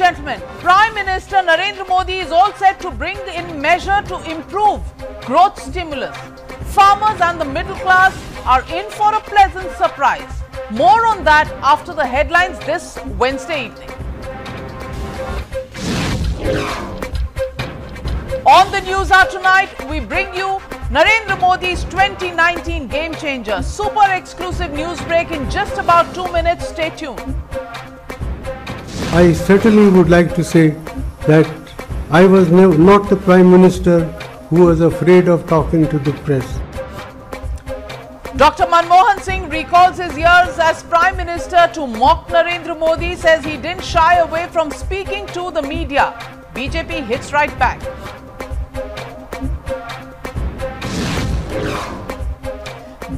gentlemen, Prime Minister Narendra Modi is all set to bring in measure to improve growth stimulus. Farmers and the middle class are in for a pleasant surprise. More on that after the headlines this Wednesday evening. On the Newshour tonight, we bring you Narendra Modi's 2019 game changer. Super exclusive news break in just about 2 minutes. Stay tuned. I certainly would like to say that I was not the Prime Minister who was afraid of talking to the press. Dr. Manmohan Singh recalls his years as Prime Minister to mock Narendra Modi, says he didn't shy away from speaking to the media. BJP hits right back.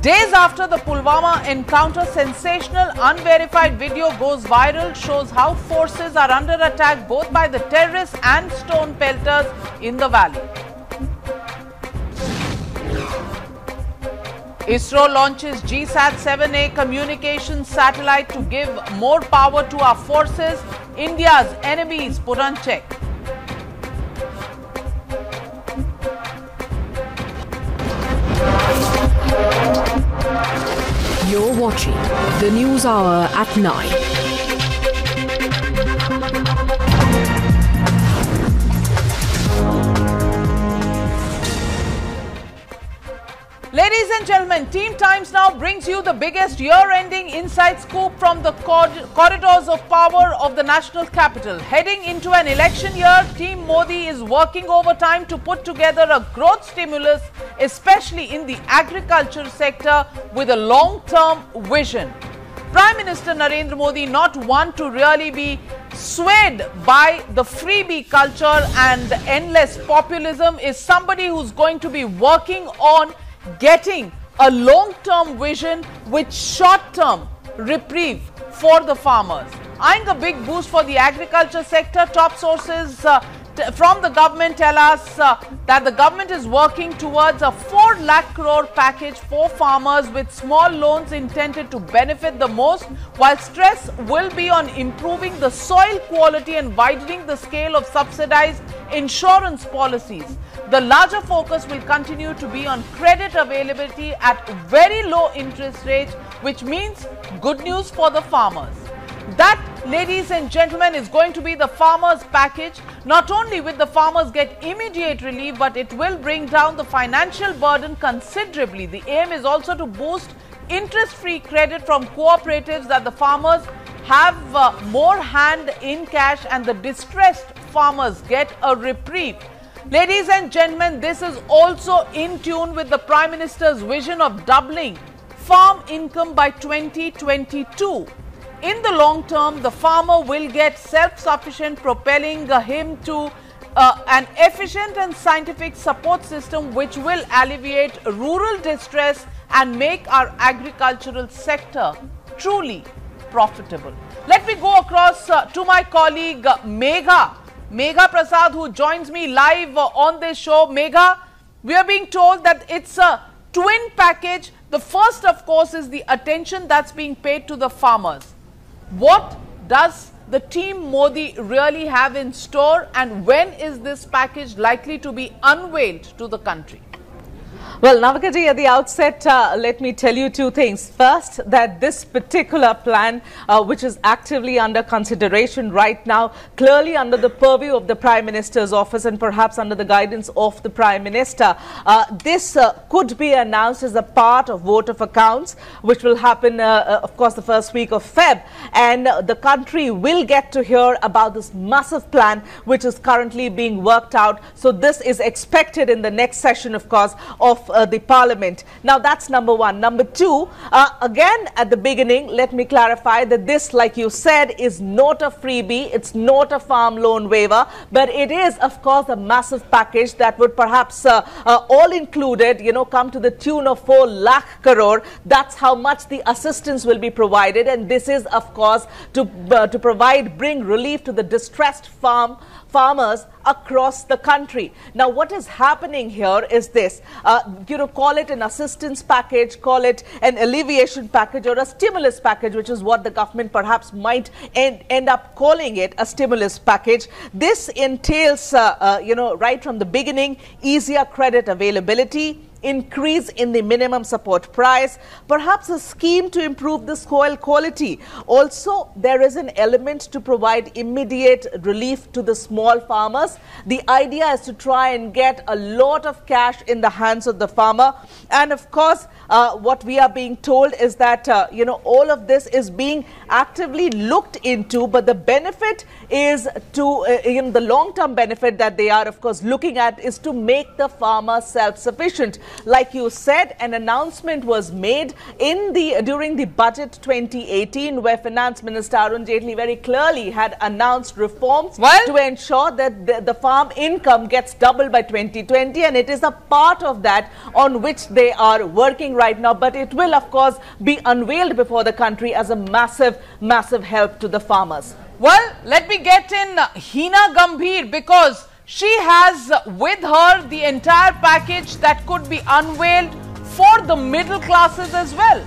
Days after the Pulwama encounter, sensational unverified video goes viral, shows how forces are under attack both by the terrorists and stone pelters in the valley. ISRO launches GSAT-7A communications satellite to give more power to our forces. India's enemies put on check. You're watching the News Hour at 9. Ladies and gentlemen, Team Times now brings you the biggest year-ending inside scoop from the corridors of power of the national capital. Heading into an election year, Team Modi is working overtime to put together a growth stimulus, especially in the agriculture sector, with a long-term vision. Prime Minister Narendra Modi, not one to really be swayed by the freebie culture and endless populism, is somebody who's going to be working on getting a long-term vision with short-term reprieve for the farmers. Eyeing a big boost for the agriculture sector, top sources from the government tell us that the government is working towards a 4 lakh crore package for farmers with small loans intended to benefit the most, while stress will be on improving the soil quality and widening the scale of subsidized insurance policies. The larger focus will continue to be on credit availability at very low interest rates, which means good news for the farmers. That, ladies and gentlemen, is going to be the farmers' package. Not only will the farmers get immediate relief, but it will bring down the financial burden considerably. The aim is also to boost interest-free credit from cooperatives, that the farmers have more hand in cash and the distressed farmers get a reprieve. Ladies and gentlemen, this is also in tune with the Prime Minister's vision of doubling farm income by 2022. In the long term, the farmer will get self-sufficient, propelling him to an efficient and scientific support system which will alleviate rural distress and make our agricultural sector truly profitable. Let me go across to my colleague Megha Prasad, who joins me live on this show. Megha, we are being told that it's a twin package. The first, of course, is the attention that's being paid to the farmers. What does the Team Modi really have in store, and when is this package likely to be unveiled to the country? Well, Navakaji, at the outset, let me tell you two things. First, that this particular plan, which is actively under consideration right now, clearly under the purview of the Prime Minister's office and perhaps under the guidance of the Prime Minister, this could be announced as a part of vote of accounts, which will happen, of course, the first week of Feb. And the country will get to hear about this massive plan, which is currently being worked out. So this is expected in the next session, of course, of the Parliament. Now, that's number one. Number two, again, at the beginning, let me clarify that this, like you said, is not a freebie. It's not a farm loan waiver, but it is, of course, a massive package that would perhaps all included, come to the tune of 4 lakh crore. That's how much the assistance will be provided. And this is, of course, to bring relief to the distressed farmers across the country. Now, what is happening here is this, call it an assistance package, call it an alleviation package or a stimulus package, which is what the government perhaps might end up calling it, a stimulus package. This entails, right from the beginning, easier credit availability, increase in the minimum support price, perhaps a scheme to improve the soil quality. Also, there is an element to provide immediate relief to the small farmers. The idea is to try and get a lot of cash in the hands of the farmer. And of course, what we are being told is that, all of this is being actively looked into, but the benefit is to, the long-term benefit that they are, of course, looking at is to make the farmer self-sufficient. Like you said, an announcement was made during the budget 2018, where Finance Minister Arun Jaitley very clearly had announced reforms to ensure that the farm income gets doubled by 2020, and it is a part of that on which they are working right now. But it will, of course, be unveiled before the country as a massive, massive help to the farmers. Well, let me get in Hina Gambhir, because she has with her the entire package that could be unveiled for the middle classes as well.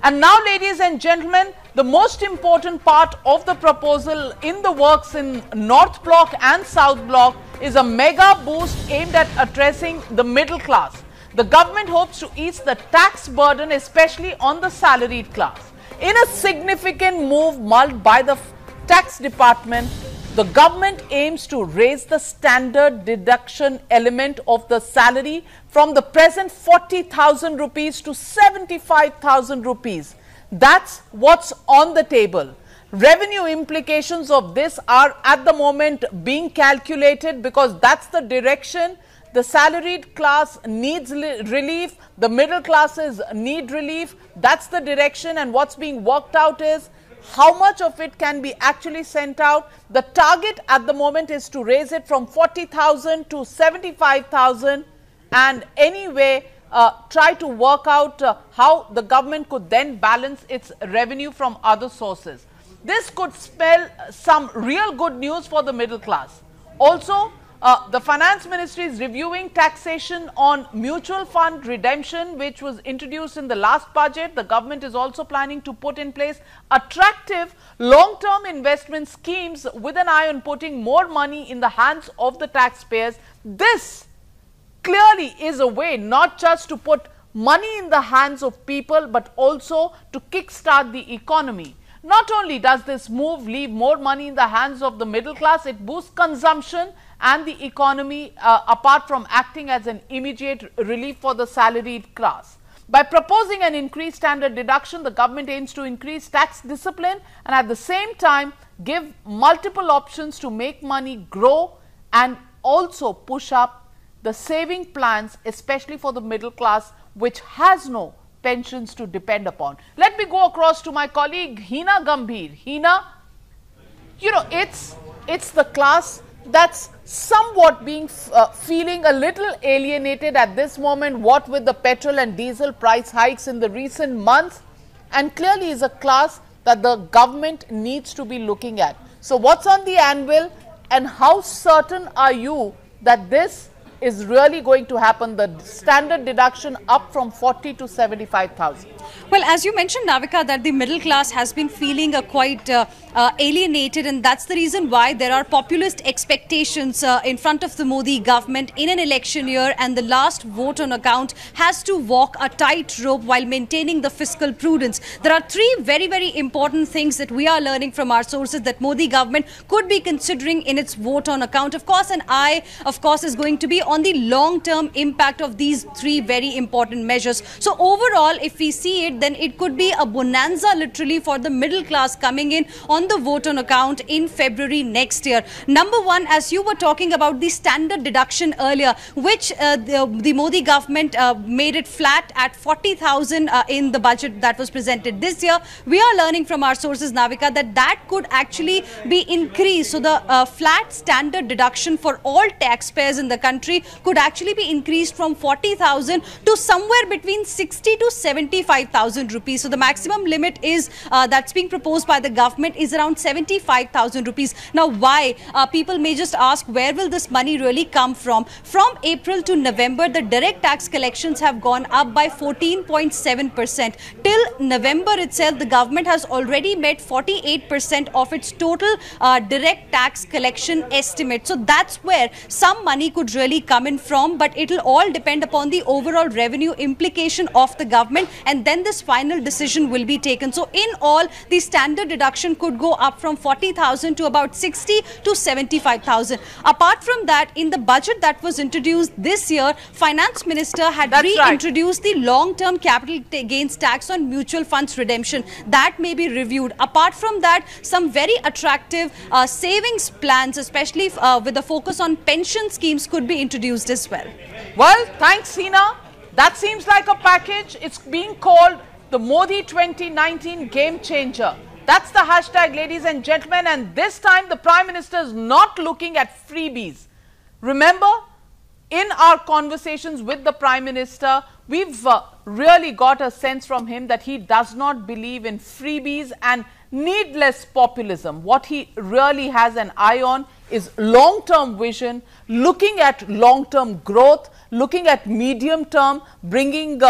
And now, ladies and gentlemen, the most important part of the proposal in the works in North Block and South Block is a mega boost aimed at addressing the middle class. The government hopes to ease the tax burden, especially on the salaried class. In a significant move mulled by the tax department, the government aims to raise the standard deduction element of the salary from the present 40,000 rupees to 75,000 rupees. That's what's on the table. Revenue implications of this are at the moment being calculated, because that's the direction. The salaried class needs relief, the middle classes need relief. That's the direction, and what's being worked out is how much of it can be actually sent out. The target at the moment is to raise it from 40,000 to 75,000, and anyway try to work out how the government could then balance its revenue from other sources. This could spell some real good news for the middle class. Also, the Finance Ministry is reviewing taxation on mutual fund redemption, which was introduced in the last budget. The government is also planning to put in place attractive long-term investment schemes with an eye on putting more money in the hands of the taxpayers. This clearly is a way not just to put money in the hands of people, but also to kickstart the economy. Not only does this move leave more money in the hands of the middle class, it boosts consumption and the economy, apart from acting as an immediate relief for the salaried class. By proposing an increased standard deduction, the government aims to increase tax discipline and at the same time give multiple options to make money grow and also push up the saving plans, especially for the middle class, which has no pensions to depend upon. Let me go across to my colleague Hina Gambhir. Hina, it's the class that's somewhat being feeling a little alienated at this moment, what with the petrol and diesel price hikes in the recent months, and clearly is a class that the government needs to be looking at. So what's on the anvil, and how certain are you that this is really going to happen, the standard deduction up from 40 to 75,000? Well, as you mentioned, Navika, that the middle class has been feeling quite alienated, and that's the reason why there are populist expectations in front of the Modi government in an election year, and the last vote on account has to walk a tightrope while maintaining the fiscal prudence. There are three very, very important things that we are learning from our sources that Modi government could be considering in its vote on account. Of course, an eye, of course, is going to be on the long-term impact of these three very important measures. So overall, if we see it, then it could be a bonanza literally for the middle class coming in on the vote on account in February next year. Number one, as you were talking about the standard deduction earlier, which the Modi government made it flat at 40,000 in the budget that was presented this year. We are learning from our sources, Navika, that could actually be increased. So the flat standard deduction for all taxpayers in the country salary could actually be increased from 40,000 to somewhere between 60 to 75,000 rupees. So the maximum limit is that's being proposed by the government is around 75,000 rupees. Now, why? People may just ask, where will this money really come from? From April to November, the direct tax collections have gone up by 14.7%. Till November itself, the government has already met 48% of its total direct tax collection estimate. So that's where some money could really come in from, but it will all depend upon the overall revenue implication of the government, and then this final decision will be taken. So in all, the standard deduction could go up from 40,000 to about 60 to 75,000. Apart from that, in the budget that was introduced this year, Finance Minister had reintroduced the long-term capital gains tax on mutual funds redemption. That may be reviewed. Apart from that, some very attractive savings plans, especially with a focus on pension schemes, could be introduced as well. Well, thanks, Hina. That seems like a package. It's being called the Modi 2019 Game Changer. That's the hashtag, ladies and gentlemen. And this time, the Prime Minister is not looking at freebies. Remember, in our conversations with the Prime Minister, we've really got a sense from him that he does not believe in freebies and needless populism. What he really has an eye on is long-term vision, looking at long-term growth, looking at medium-term, bringing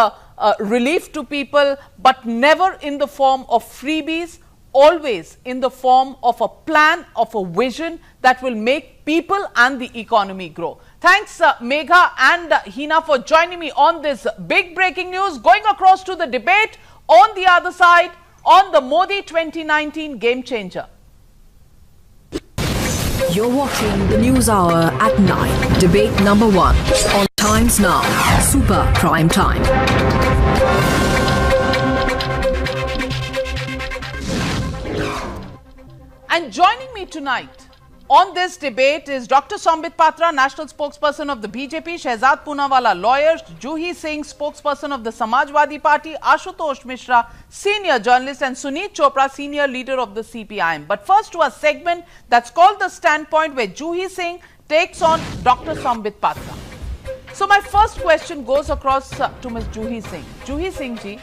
relief to people, but never in the form of freebies, always in the form of a plan, of a vision that will make people and the economy grow. Thanks, Megha and Hina, for joining me on this big breaking news. Going across to the debate on the other side on the Modi 2019 Game Changer. You're watching the News Hour at 9. Debate number 1 on Times Now. Super Prime Time. And joining me tonight on this debate is Dr. Sambit Patra, National Spokesperson of the BJP, Shehzad Poonawala, lawyer, Juhi Singh, Spokesperson of the Samajwadi Party, Ashutosh Mishra, Senior Journalist, and Sunit Chopra, Senior Leader of the CPIM. But first to a segment that's called The Standpoint, where Juhi Singh takes on Dr. Sambit Patra. So my first question goes across to Ms. Juhi Singh. Juhi Singh ji,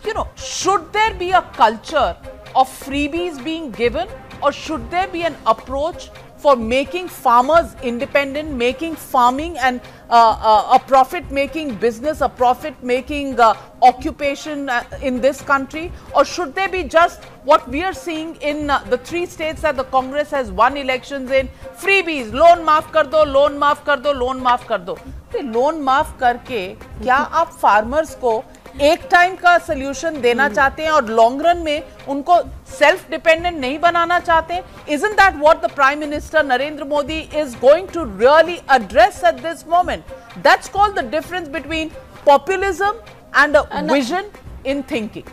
you know, should there be a culture of freebies being given, or should there be an approach for making farmers independent, making farming and a profit-making business, a profit-making occupation in this country? Or should there be just what we are seeing in the 3 states that the Congress has won elections in, freebies, loan maaf kar do, loan maaf kar do, loan maaf kar do. Loan माफ करके क्या आप farmers को एक time का solution देना चाहते हैं और लॉन्ग रन में उनको सेल्फ डिपेंडेंट नहीं बनाना चाहते? Isn't that what the Prime Minister Narendra Modi is going to really address at this moment? That's called the difference between populism and a vision in thinking.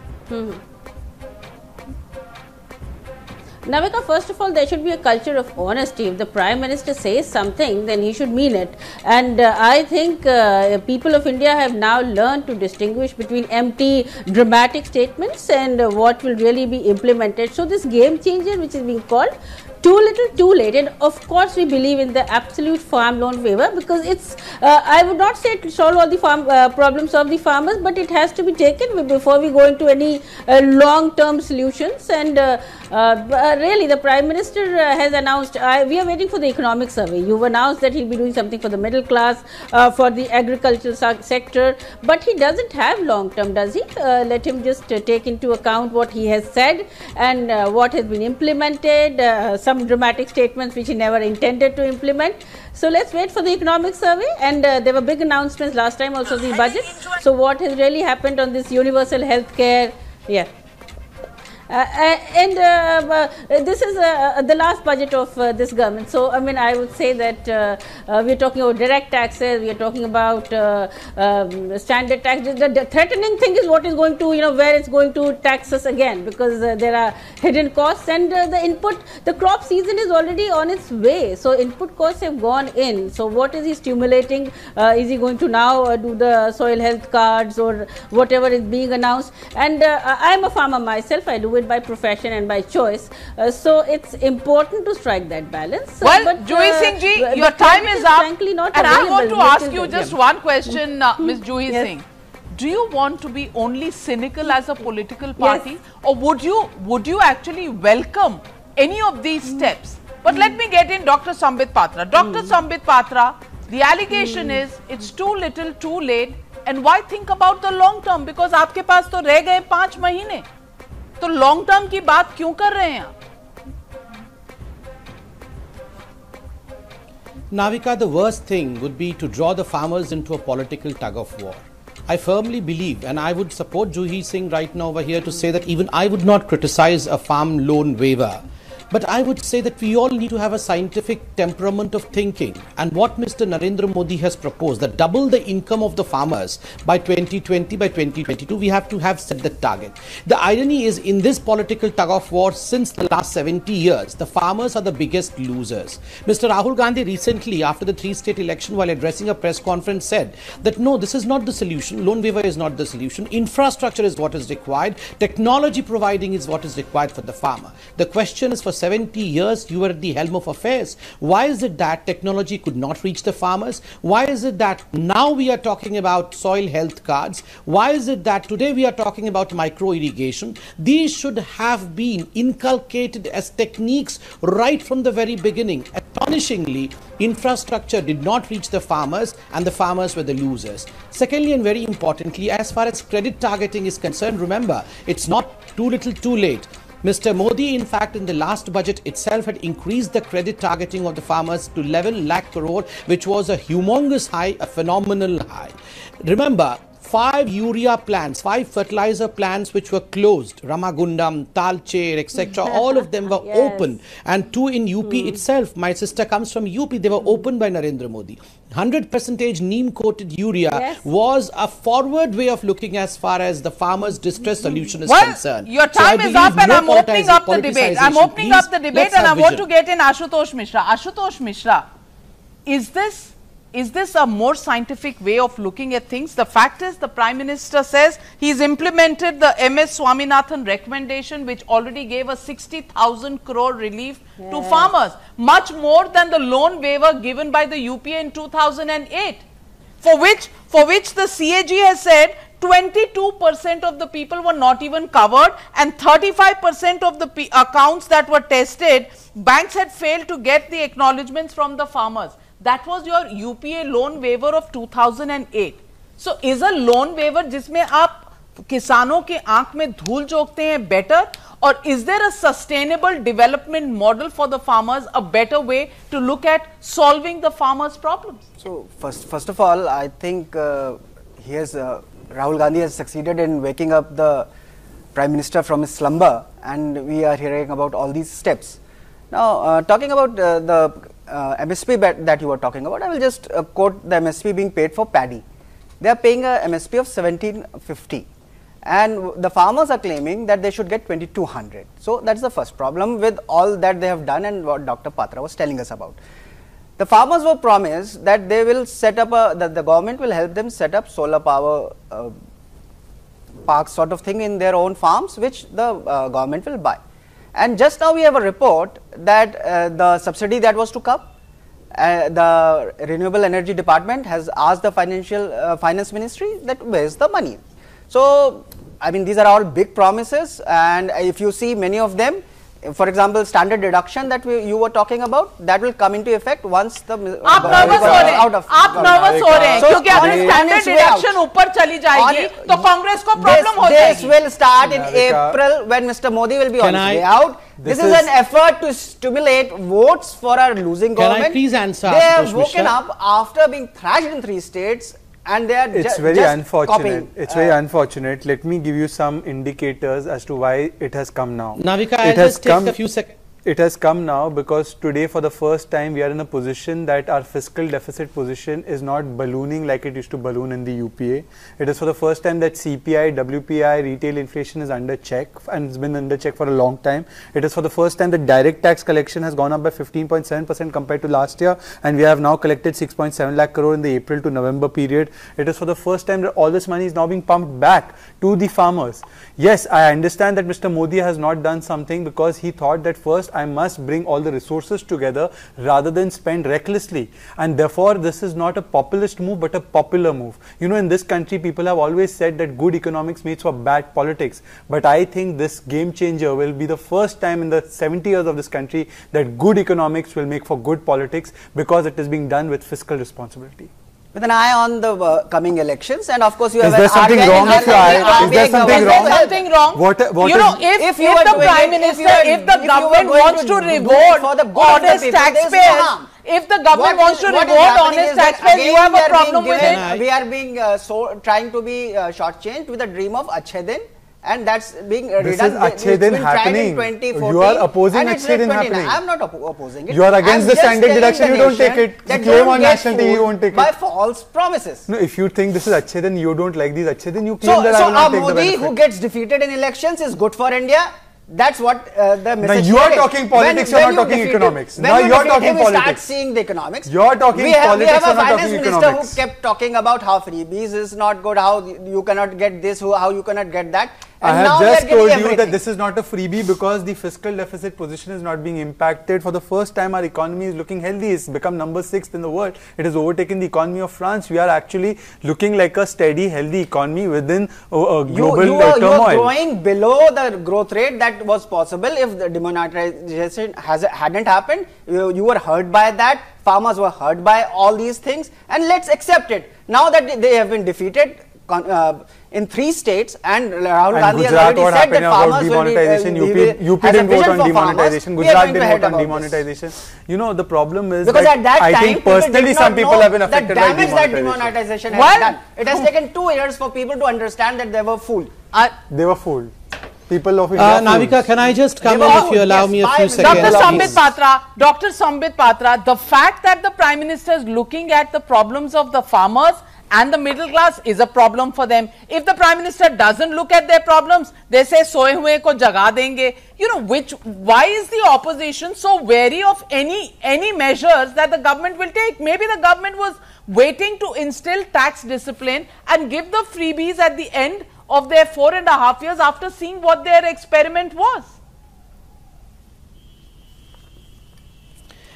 Navika, first of all, there should be a culture of honesty. If the Prime Minister says something, then he should mean it. And I think people of India have now learned to distinguish between empty, dramatic statements and what will really be implemented. So this game changer, which is being called, too little, too late. And of course, we believe in the absolute farm loan waiver, because it's, I would not say to solve all the farm problems of the farmers, but it has to be taken before we go into any long-term solutions. And really, the Prime Minister has announced, we are waiting for the economic survey. You've announced that he'll be doing something for the middle class, for the agricultural sector, but he doesn't have long-term, does he? Let him just take into account what he has said and what has been implemented, some dramatic statements which he never intended to implement. So let's wait for the economic survey. And there were big announcements last time, also the budget. So what has really happened on this universal health care? Yeah. This is the last budget of this government. So, I mean, I would say that we are talking about direct taxes, we are talking about standard tax. The threatening thing is what is going to, where it's going to tax us again, because there are hidden costs, and the crop season is already on its way. So, input costs have gone in. So, what is he stimulating? Is he going to now do the soil health cards or whatever is being announced? And I am a farmer myself. I do do it by profession and by choice. So it's important to strike that balance. Well, but, Juhi Singh ji, your time is up, frankly not and I want to ask available. you just one question, Ms. Juhi Yes. Singh. Do you want to be only cynical as a political party, Yes. or would you actually welcome any of these steps? But let me get in Dr. Sambit Patra. Dr. Sambit Patra, the allegation is it's too little, too late, and why think about the long term? Because आपके पास तो रह गए 5 महीने, तो long term की बात क्यों कर रहे हैं आप? Navika, the worst thing would be to draw the farmers into a political tug of war. I firmly believe, and I would support Juhi Singh right now over here to say that even I would not criticize a farm loan waiver. But I would say that we all need to have a scientific temperament of thinking. And what Mr. Narendra Modi has proposed, that double the income of the farmers by 2020, by 2022, we have to have set the target. The irony is, in this political tug of war since the last 70 years, the farmers are the biggest losers. Mr. Rahul Gandhi recently, after the 3-state election, while addressing a press conference, said that no, this is not the solution. Loan waiver is not the solution. Infrastructure is what is required. Technology providing is what is required for the farmer. The question is, for 70 years you were at the helm of affairs. Why is it that technology could not reach the farmers? Why is it that now we are talking about soil health cards? Why is it that today we are talking about micro irrigation? These should have been inculcated as techniques right from the very beginning. Astonishingly, infrastructure did not reach the farmers, and the farmers were the losers. Secondly, and very importantly, as far as credit targeting is concerned, remember, it's not too little too late. Mr. Modi, in fact, in the last budget itself had increased the credit targeting of the farmers to 11 lakh crore, which was a humongous high, a phenomenal high. Remember, 5 urea plants, 5 fertilizer plants which were closed, Ramagundam, Talcher, etc. All of them were open, and 2 in UP itself. My sister comes from UP. They were opened by Narendra Modi. 100% neem coated urea was a forward way of looking as far as the farmers' distress solution is concerned. Your time is up, and I'm opening up the debate. I'm opening up the debate, and I want to get in Ashutosh Mishra. Ashutosh Mishra, is this a more scientific way of looking at things? The fact is, the Prime Minister says he's implemented the MS Swaminathan recommendation, which already gave a 60,000 crore relief to farmers, much more than the loan waiver given by the UPA in 2008, for which the CAG has said 22% of the people were not even covered, and 35% of the accounts that were tested, banks had failed to get the acknowledgements from the farmers. That was your UPA loan waiver of 2008. So, is a loan waiver जिसमें आप किसानों के आंख में धूल झोंकते हैं better, or is there a sustainable development model for the farmers, a better way to look at solving the farmers' problems? So, first of all, I think Rahul Gandhi has succeeded in waking up the Prime Minister from his slumber, and we are hearing about all these steps. Now, talking about the MSP that you were talking about, I will just quote the MSP being paid for paddy. They are paying a MSP of 1750, and the farmers are claiming that they should get 2200. So, that is the first problem with all that they have done and what Dr. Patra was telling us about. The farmers were promised that they will set up that the government will help them set up solar power parks sort of thing in their own farms, which the government will buy. And just now we have a report that the subsidy that was to come, the Renewable Energy Department has asked the Finance Ministry that where is the money. So, I mean, these are all big promises, and if you see many of them, for example, standard deduction that you were talking about, that will come into effect once the आप nervous हो रहे हैं क्योंकि अगर standard deduction ऊपर चली जाएगी तो कांग्रेस को problem हो जाएगी. This will start in April when Mr. Modi will be on his way out. This is an effort to stimulate votes for our losing government. Can I please answer? They have woken up after being thrashed in 3 states. And they are it's very unfortunate. It's very unfortunate. Let me give you some indicators as to why it has come now. Navika, I'll just take a few seconds. It has come now because today for the first time we are in a position that our fiscal deficit position is not ballooning like it used to balloon in the UPA. It is for the first time that CPI, WPI, retail inflation is under check and it's been under check for a long time. It is for the first time that direct tax collection has gone up by 15.7% compared to last year, and we have now collected 6.7 lakh crore in the April to November period. It is for the first time that all this money is now being pumped back to the farmers. Yes, I understand that Mr. Modi has not done something because he thought that first I must bring all the resources together rather than spend recklessly, and therefore this is not a populist move but a popular move. You know, in this country people have always said that good economics makes for bad politics, but I think this game changer will be the first time in the 70 years of this country that good economics will make for good politics because it is being done with fiscal responsibility. With an eye on the coming elections, and of course you have. Is there something wrong if you are? Is there something wrong? Something wrong? What you know, if the Prime Minister, if the government wants to reward honest taxpayers, if the government wants to reward honest taxpayers, you have a problem with it. We are being trying to be shortchanged with a dream of Achhe Din. And that's being redone. This is Achhe Din happening. You are opposing Achhe Din happening. I am not opposing it. You are against the standard deduction, you don't take it. You claim on national TV, you won't take it. By false promises. No, if you think this is Achhe Din, you don't like these Achhe Din, you claim that I will not take the benefit. So, Modi who gets defeated in elections is good for India. That's what the message is. Now you are talking politics, you are not talking economics. Now you are talking politics. Start seeing the economics. You are talking politics, we have a not finance talking minister economics. who kept talking about how freebies is not good, how you cannot get this, how you cannot get that. I have just told you that this is not a freebie because the fiscal deficit position is not being impacted. For the first time, our economy is looking healthy. It's become number 6 in the world. It has overtaken the economy of France. We are actually looking like a steady, healthy economy within a global turmoil. You are growing below the growth rate that was possible if the demonetization hadn't happened. You were hurt by that. Farmers were hurt by all these things, and let's accept it. Now that they have been defeated in 3 states, and Rahul Gandhi has already said that farmers will be UP didn't vote on demonetization, Gujarat didn't vote on demonetization. You know, the problem is because that at that I time, think personally some people have been affected by that demonetization has done. It has taken 2 years for people to understand that they were fooled. They were fooled. People of India. Navika, can I just come in if you allow me a few seconds? Dr. Sambit Patra, the fact that the Prime Minister is looking at the problems of the farmers and the middle class is a problem for them. If the Prime Minister doesn't look at their problems, they say soye hue ko jaga denge. You know, why is the opposition so wary of any measures that the government will take? Maybe the government was waiting to instill tax discipline and give the freebies at the end of their 4.5 years after seeing what their experiment was.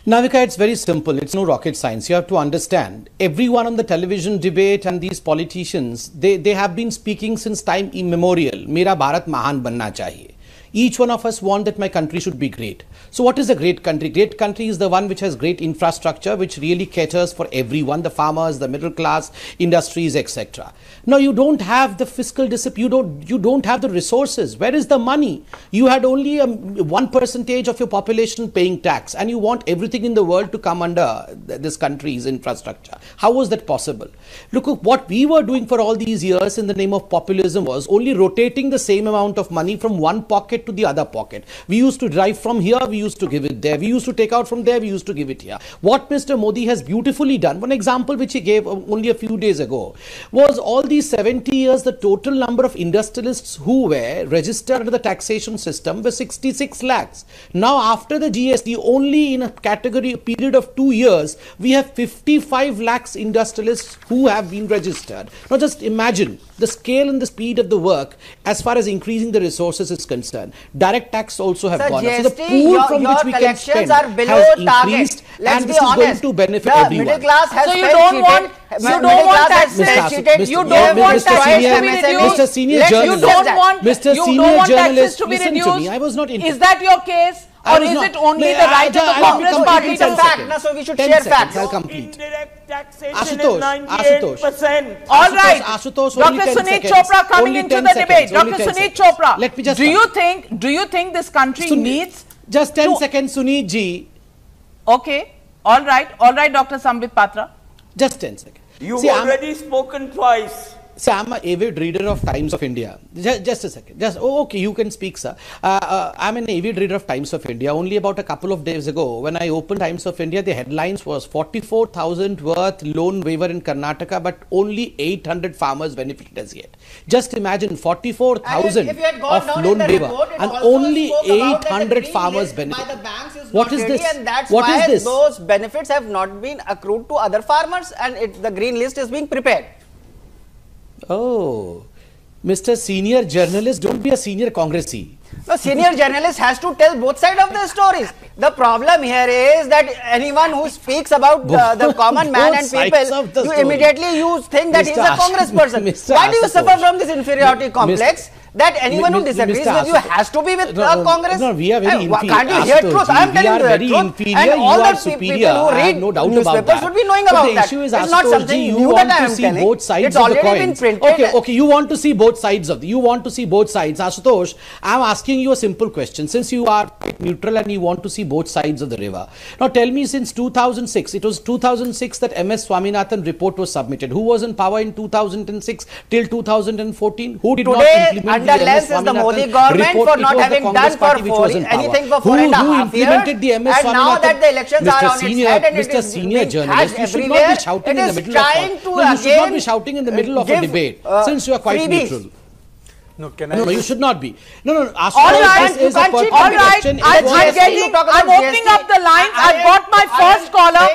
Navika, it's very simple. It's no rocket science. You have to understand, everyone on the television debate and these politicians, they have been speaking since time immemorial. Mera Bharat Mahan banna chahiye. Each one of us want that my country should be great. So what is a great country? Great country is the one which has great infrastructure, which really caters for everyone, the farmers, the middle class, industries, etc. Now you don't have the fiscal discipline, you don't have the resources. Where is the money? You had only 1% of your population paying tax, and you want everything in the world to come under this country's infrastructure. How was that possible? Look, what we were doing for all these years in the name of populism was only rotating the same amount of money from one pocket to the other pocket. We used to drive from here, we used to give it there. We used to take out from there, we used to give it here. What Mr. Modi has beautifully done, one example which he gave only a few days ago, was all these 70 years, the total number of industrialists who were registered under the taxation system were 66 lakhs. Now after the GST, only in a period of 2 years, we have 55 lakhs industrialists who have been registered. Now just imagine the scale and the speed of the work as far as increasing the resources is concerned. Direct tax also have gone up. So the pool from which we can spend has increased, and this is going to benefit everyone. Middle class has so you don't want tax cheated. You don't want taxes to be reduced. Mr. Senior Journalist, taxes to be listen reduced. to me. I was not Is that your case? Or is it only the right of the Congress party to fact? So we should share facts. I'll complete. Indirect taxation Ashutosh. is 98%. All right. Dr. Sunit Chopra coming into the debate. Dr. Sunit Chopra, let me just do you think this country needs just 10 seconds, Sunit ji? Okay. All right, Dr. Sambit Patra. Just 10 seconds. You've already spoken twice. See, I'm an avid reader of Times of India. Just a second. Okay, you can speak, sir. I'm an avid reader of Times of India. Only about a couple of days ago, when I opened Times of India, the headlines was 44,000 worth loan waiver in Karnataka, but only 800 farmers benefited as yet. Just imagine 44,000 of loan waiver and only 800 farmers benefited. What is this? And that's what why is this? Those benefits have not been accrued to other farmers, and the green list is being prepared. Oh, Mr. Senior Journalist, don't be a senior congressee. The senior journalist has to tell both sides of the stories. The problem here is that anyone who speaks about the common man and people, you immediately think that he is a Congress person. Why do you suffer from this inferiority complex? That anyone who disagrees with you has to be with Congress. No, we are very inferior. Can't you hear truth? I am telling you the truth. And all the people who read newspapers should be knowing about that. It's not something new that I am telling. It's already been printed. Okay, you want to see both sides of you want to see both sides. Ashutosh, I am asking you a simple question. Since you are neutral and you want to see both sides of the river. Now tell me, since 2006, it was 2006 that MS Swaminathan report was submitted. Who was in power in 2006 till 2014? Who did not implement the MS Swaminathan the Modi government for not having done anything for 4.5 years, and now that the elections are on its head and Mr. Senior Journalist, you should not be shouting in the middle of you should not be shouting in the middle of a debate, since you are quite neutral. No, no, you should not be. No. All right, I'm opening up the lines. I've got my first caller.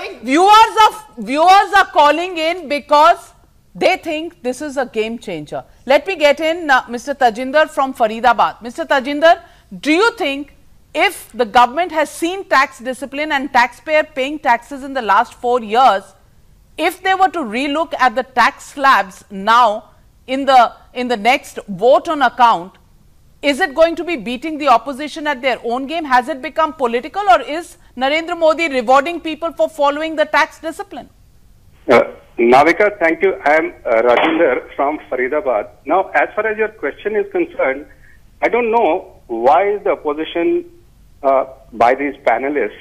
Viewers are calling in because they think this is a game changer. Let me get in Mr. Tajinder from Faridabad. Mr. Tajinder, do you think if the government has seen tax discipline and taxpayer paying taxes in the last 4 years, if they were to relook at the tax slabs now in the next vote on account, is it going to be beating the opposition at their own game? Has it become political, or is Narendra Modi rewarding people for following the tax discipline? Navika, thank you. I am Rajinder from Faridabad. Now, as far as your question is concerned, I don't know why the opposition by these panelists,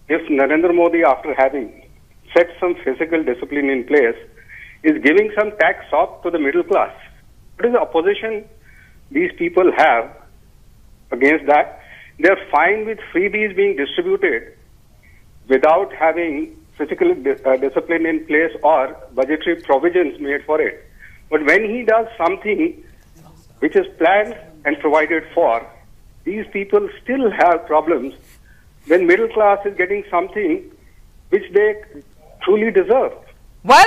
if Narendra Modi, after having set some physical discipline in place, is giving some tax off to the middle class. What is the opposition these people have against that? They are fine with freebies being distributed without having physical discipline in place or budgetary provisions made for it. But when he does something which is planned and provided for, these people still have problems when middle class is getting something which they truly deserve. Well,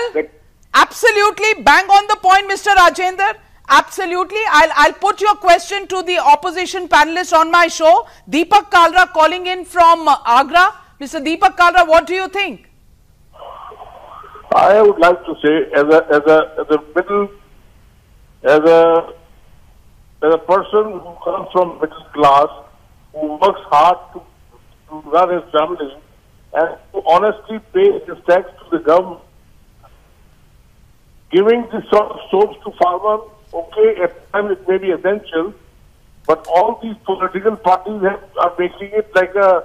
absolutely bang on the point, Mr. Rajender. Absolutely. I'll put your question to the opposition panelist on my show. Deepak Kalra calling in from Agra. Mr. Deepak Kalra, what do you think? I would like to say, as a person who comes from middle class, who works hard to run his family and to honestly pay his tax to the government, giving this sort of soaps to farmers, okay, at times it may be essential, but all these political parties are making it like it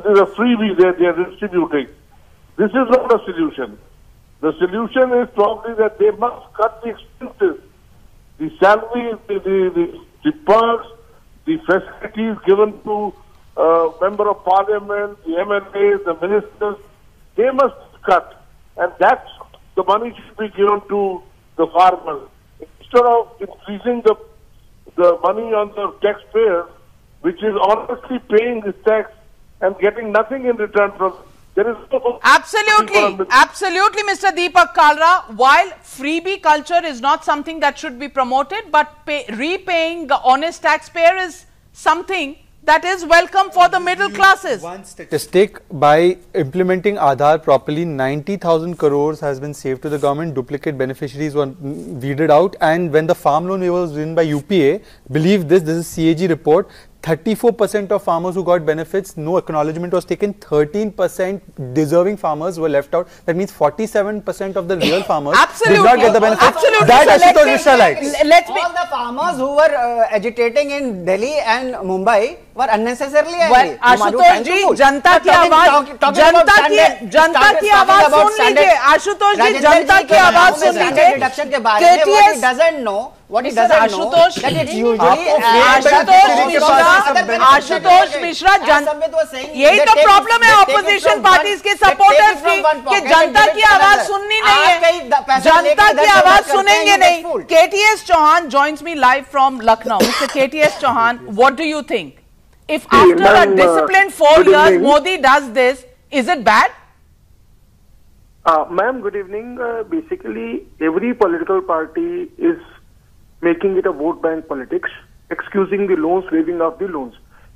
is a freebie they are distributing. This is not a solution. The solution is probably that they must cut the expenses, the salaries, the perks, the facilities given to member of parliament, the MLAs, the ministers. They must cut, and that's the money should be given to the farmers instead of increasing the money on the taxpayers, which is honestly paying this tax and getting nothing in return from. There is no absolutely, Mr. Deepak Kalra. While freebie culture is not something that should be promoted, but repaying the honest taxpayer is something that is welcome for the middle classes. One statistic, by implementing Aadhaar properly, 90,000 crores has been saved to the government. Duplicate beneficiaries were weeded out, and when the farm loan waiver was written by UPA, believe this is CAG report, 34% of farmers who got benefits, no acknowledgement was taken. 13% deserving farmers were left out. That means 47% of the real farmers did not get the benefits. Absolutely. That Ashutosh Mishra likes. All the farmers who were agitating in Delhi and Mumbai were unnecessarily angry. Ashutosh जी, जनता की आवाज सुन लीजिए. आशुतोष जी, जनता की आवाज सुन लीजिए. KTS doesn't know what he doesn't know that it's usually Ashutosh Mishra, यही तो problem है opposition parties के सपोर्टर्स की कि जनता की आवाज सुननी नहीं है, जनता की आवाज सुनेंगे नहीं. KTS Chauhan joins me live from Lucknow. Mr. KTS Chauhan, what do you think? If after a disciplined 4 years Modi does this, is it bad? Ma'am, good evening. Basically, every political party is making it a vote bank politics, excusing the loans, waiving of the loans.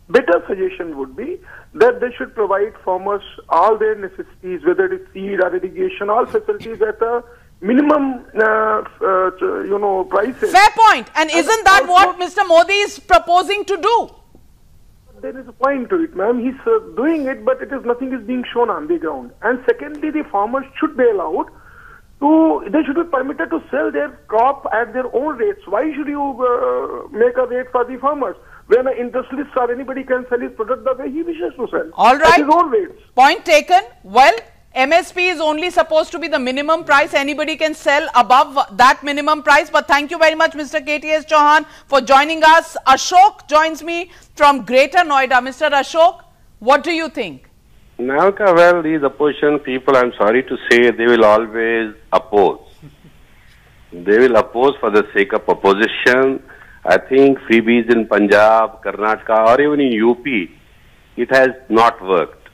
Better suggestion would be that they should provide farmers all their necessities, whether it's seed or irrigation, all facilities at a minimum, prices. Fair point. And isn't that what Mr. Modi is proposing to do? There is a point to it, ma'am. He's doing it, but nothing is being shown on the ground. And secondly, the farmers should be allowed they should be permitted to sell their crop at their own rates. Why should you make a rate for the farmers when an industrialist or anybody can sell his product the way he wishes to sell? All right. At his own rates. Point taken. Well, MSP is only supposed to be the minimum price. Anybody can sell above that minimum price. But thank you very much, Mr. KTS Chauhan, for joining us. Ashok joins me from Greater Noida. Mr. Ashok, what do you think? Navika, well, these opposition people, I'm sorry to say, they will always oppose. They will oppose for the sake of opposition. I think freebies in Punjab, Karnataka, or even in UP, it has not worked.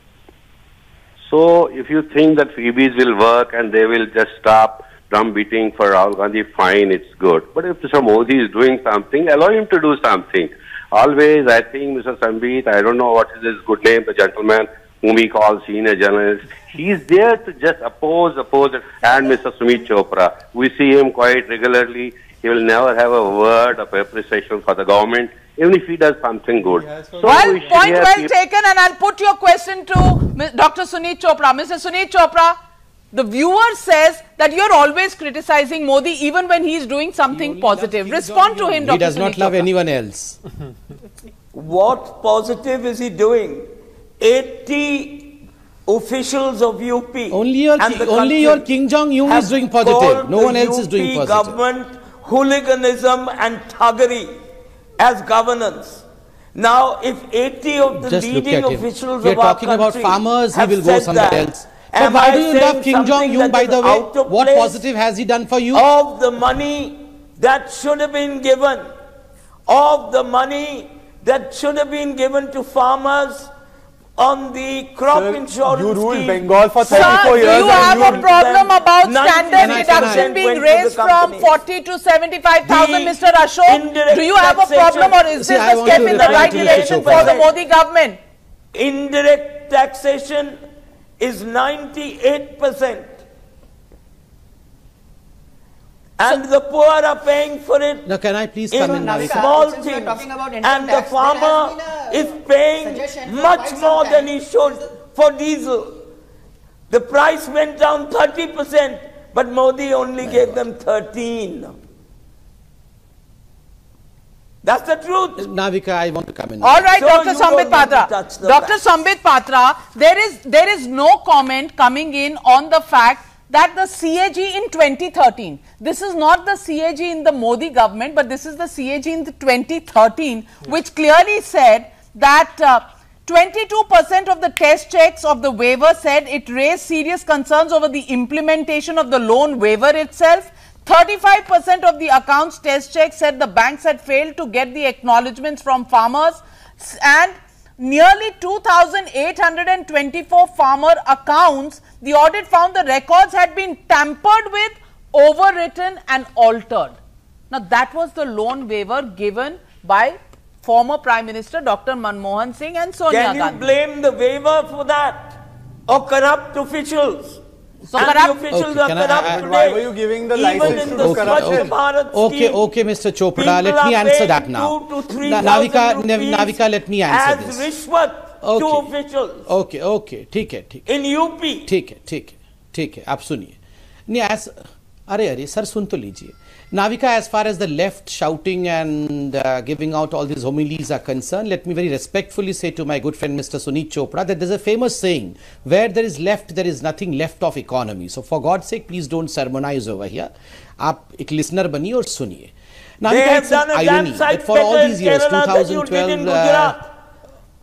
So, if you think that freebies will work and they will just stop drum beating for Rahul Gandhi, fine, it's good. But if Mr. Modi is doing something, allow him to do something. Always, I think Mr. Sambit, I don't know what is his good name, the gentleman whom he calls senior journalist, he is there to just oppose, and Mr. Sumit Chopra, we see him quite regularly. He will never have a word of appreciation for the government, even if he does something good. So well, point well taken, and I'll put your question to Dr. Sunit Chopra. Mr. Sunit Chopra, the viewer says that you're always criticizing Modi even when he's doing something positive. Respond to him, Dr. Sunit Chopra. He does not love anyone else. What positive is he doing? 80 officials of UP. Only your King Jong-un is doing positive. No one else is doing positive. Government hooliganism and thuggery as governance. Now, if 80 of the leading officials of our country talking about farmers, he will go somewhere else. But why do you love King Jong-un, by the way? What positive has he done for you? Of the money that should have been given, to farmers on the crop insurance you ruled scheme. Bengal for 34 years. Do you have a problem about standard deduction being raised from 40 to 75,000, Mr. Ashok? Do you have a problem, or is this a step in the right direction for the Modi government? Indirect taxation is 98%. And the poor are paying for it. Now, can I please come in? Small things. And the farmer is paying much more than he should for diesel. The price went down 30%, but Modi only gave them 13%. That's the truth. Navika, I want to come in. All right, so Dr. Sambit Patra. Dr. Sambit Patra, there is no comment coming in on the fact that the CAG in 2013, this is not the CAG in the Modi government, but this is the CAG in the 2013, which clearly said that 22% of the test checks of the waiver said it raised serious concerns over the implementation of the loan waiver itself. 35% of the accounts test checks said the banks had failed to get the acknowledgements from farmers, and nearly 2,824 farmer accounts, the audit found the records had been tampered with, overwritten and altered. Now, that was the loan waiver given by former Prime Minister Dr. Manmohan Singh and Sonia Gandhi. Can you blame the waiver for that, or corrupt officials? So and corrupt. the officials Okay, are can I- corrupt I- today. Why were you giving the Even license in to the do corruption? Swachh Bharat Okay, scheme, okay, Mr. Chopra, people let me are answer paying that now. 2,000 to 3,000 Navika, rupees Navika, let me answer as this. rishwat to Okay. officials Okay, okay, ठीक है. in UP. ठीक है, आप सुनिए. नहीं, अरे sir सुन तो लीजिए. Navika, as far as the left shouting and giving out all these homilies are concerned, let me very respectfully say to my good friend Mr. Suneet Chopra that there's a famous saying, where there is left, there is nothing left of economy. So for God's sake, please don't sermonize over here. आप एक listener बनिए और सुनिए. Navika, it's an irony that for all these years, 2012...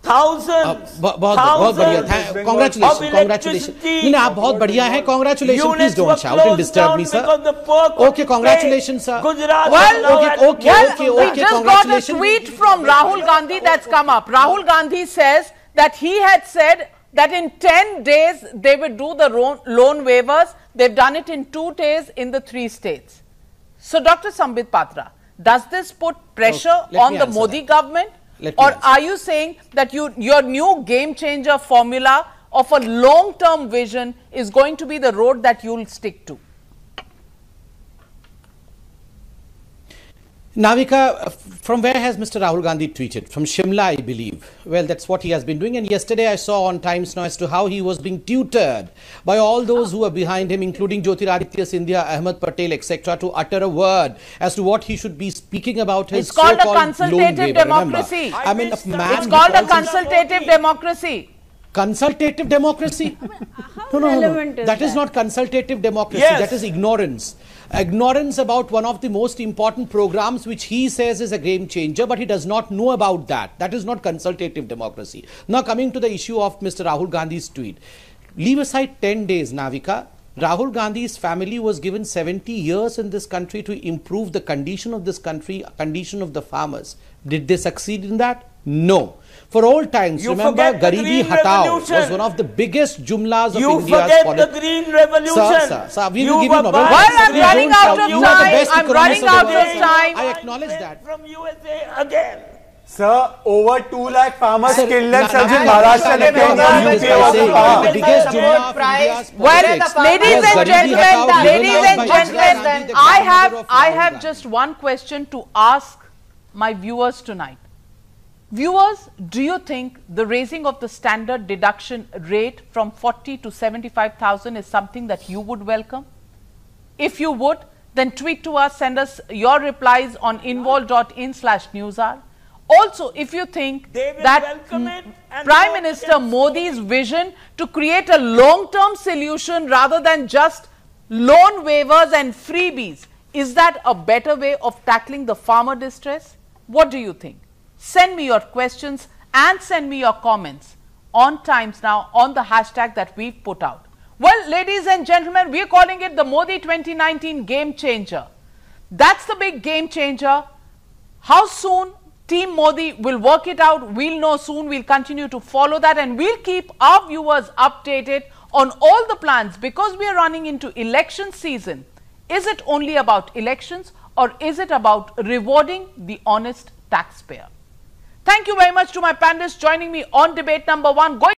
Thousands, बहुत बढ़िया, congratulations. नहीं, आप बहुत बढ़िया हैं, congratulations. Please don't shout and disturb me, sir. Okay, congratulations, sir. Well, okay, we just got a tweet from Rahul Gandhi that's come up. Rahul Gandhi says that he had said that in 10 days they would do the loan waivers. They've done it in 2 days in the 3 states. So, Dr. Sambit Patra, does this put pressure on the Modi government? Or are you saying that your new game changer formula of a long-term vision is going to be the road that you'll stick to? Navika, from where has Mr. Rahul Gandhi tweeted? From Shimla, I believe. Well, that's what he has been doing. And yesterday I saw on Times Now as to how he was being tutored by all those who are behind him, including Jyotiraditya Scindia, Ahmed Patel, etc., to utter a word as to what he should be speaking about his so-called It's called a consultative democracy. I mean, a man it's called a consultative democracy. Consultative democracy? No. That is not consultative democracy. Yes. That is ignorance. Ignorance about one of the most important programs which he says is a game changer, but he does not know about that. That is not consultative democracy. Now coming to the issue of Mr. Rahul Gandhi's tweet. Leave aside 10 days, Navika. Rahul Gandhi's family was given 70 years in this country to improve the condition of this country, condition of the farmers. Did they succeed in that? No. For old times, remember, Garibi Hatao was one of the biggest jumlas of India's politics. You forget the Green Revolution. Sir, we will give you Well, I'm running out of time. I'm running out of time. I acknowledge that. From USA again. Sir, over 2 lakh farmers Sir, killed themselves in Maharashtra. The biggest jumla of India's politics. Ladies and gentlemen, I have just one question to ask my viewers tonight. Viewers, do you think the raising of the standard deduction rate from 40 to 75,000 is something that you would welcome? If you would, then tweet to us, send us your replies on involve.in/newshour. Also, if you think that Prime Minister Modi's vision to create a long-term solution rather than just loan waivers and freebies, is that a better way of tackling the farmer distress? What do you think? Send me your questions and send me your comments on Times Now on the hashtag that we've put out. Well, ladies and gentlemen, we're calling it the Modi 2019 game changer. That's the big game changer. How soon Team Modi will work it out, we'll know soon. We'll continue to follow that and we'll keep our viewers updated on all the plans because we are running into election season. Is it only about elections or is it about rewarding the honest taxpayer? Thank you very much to my panelists joining me on debate number 1.